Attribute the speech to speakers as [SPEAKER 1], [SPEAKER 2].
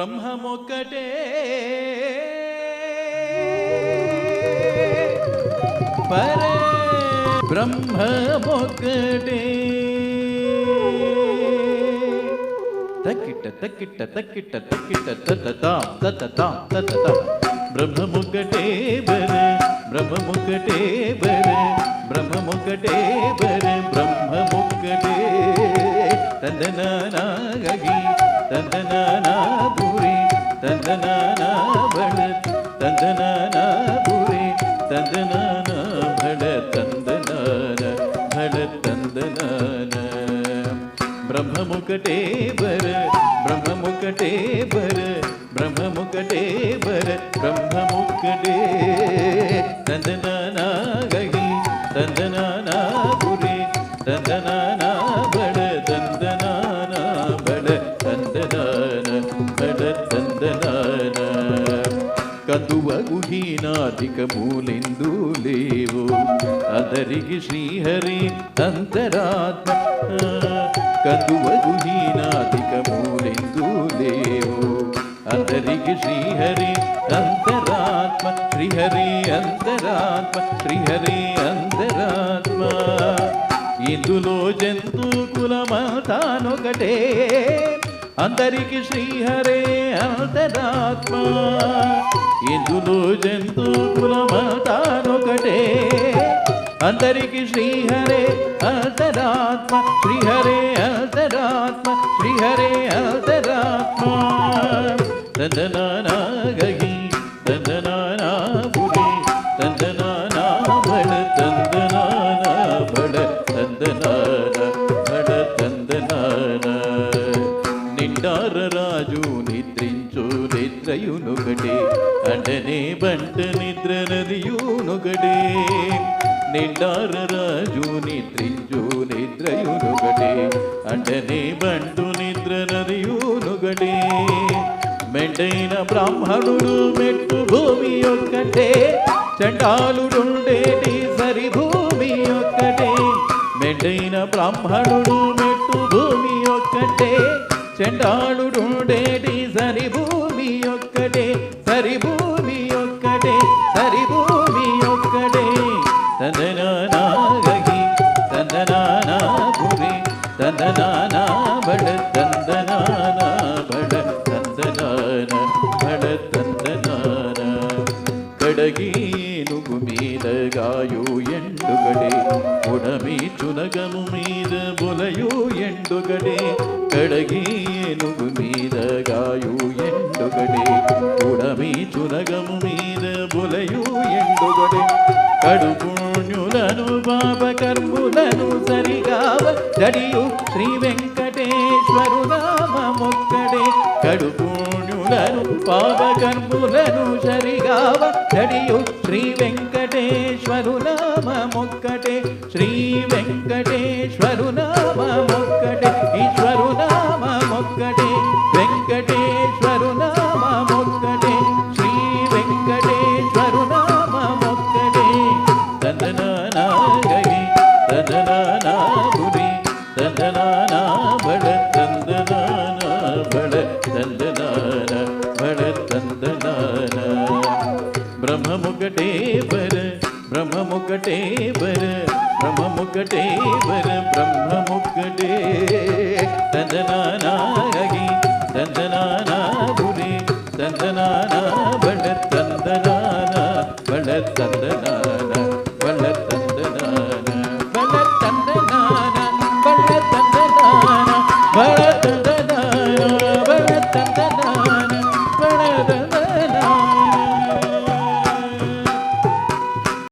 [SPEAKER 1] బ్రహ్మమొక్కటే పరే బ్రహ్మమొక్కటే తక్కిట తక్కిట తక్కిట తక్కిట తతతాం తతతాం తతతాం బ్రహ్మమొక్కటే బరే బ్రహ్మమొక్కటే బరే బ్రహ్మమొక్కటే బరే బ్రహ్మమొక్కటే తందనానా గగి తందనానా పురి తందనానా బడ తందనానా పురి తందనానా బడ తందనాన బడ తందనాన బ్రహ్మమొక్కటే బర బ్రహ్మమొక్కటే బర బ్రహ్మమొక్కటే బర బ్రహ్మమొక్కటే తందనానా గగి తందనానా పురి తందనానా బడ తందనానా బడ తందనాన బడ తందనాన కందువగుహీనాధిక మూలెందు లేవు అదరికి శ్రీహరి అంతరాత్మ కందువగుహీనాధిక మూలెందు లేవు అందరికి శ్రీహరి అంతరాత్మ శ్రీహరి అంతరాత్మ శ్రీహరి అంతరాత్మ ఇందులో జంతు కులమతానొకటే అందరికి శ్రీహరే అంతరాత్మ ఇందులో జంతు కులమతానొకటే అందరికి శ్రీహరే అంతరాత్మ శ్రీహరే అంతరాత్మ శ్రీహరే అంతరాత్మ తందనానా గగి తందనానా పురి తందనానా బడ తందనానా బడ తందనానా బడ తందనాన నిండార రాజు నిద్రించు నిద్రయునొకటే అంటనే బంట నిద్ర నదియునొకటే నిండార రాజు నిద్రించు నిద్రయునొకటే అంటనే బంటు నిద్ర నదియునొకటే మెండైన బ్రాహ్మణుడు మెట్టు భూమి ఒక్కటే చండాలుడుండేటి సరి భూమి ఒక్కటే మెండైన బ్రాహ్మణుడు మెట్టు భూమి ఒక్కటే చండాలుడుండేటి సరి భూమి ఒక్కటే సరి భూమి ఒక్కటే సరి భూమి ఒక్కటే తందనానా గగి తందనానా పురి తందనానా బడ తందనానా బడ తందనాన బడ తందనాన కడగీనుగు మీద గాయు ఎండుగడే ఉడమి చునగము మీద బొలయు ఎండుగడే కడగీనుగు మీద గాయు ఎండుగడే ఉడమి చునగము మీద బొలయు ఎండుగడే కడుపుణ్యులను పాపకర్ములను సరిగావ జడియు శ్రీ వెంకటేశ్వరు నామమొక్కడే కడుపుణ్యులను పాపకర్ములను సరిగావ జడియు శ్రీ వెంకటేశ్వరు నామమొక్కటే శ్రీ వెంకటేశ్వరు నామమొక్కటే ఈశ్వరు నామమొక్కటే వెంకటేశ్వరు నామమొక్కటే శ్రీ వెంకటేశ్వరు నామమొక్కటే తందనానా గగి తందనానా పురి తందనానా బడ తందనానా బడ తందనాన బడ తందనాన బ్రహ్మమొక్కటే బర బ్రహ్మమొక్కటే బర బ్రహ్మమొక్కటే బర బ్రహ్మమొక్కటే తందనానా గగి తందనానా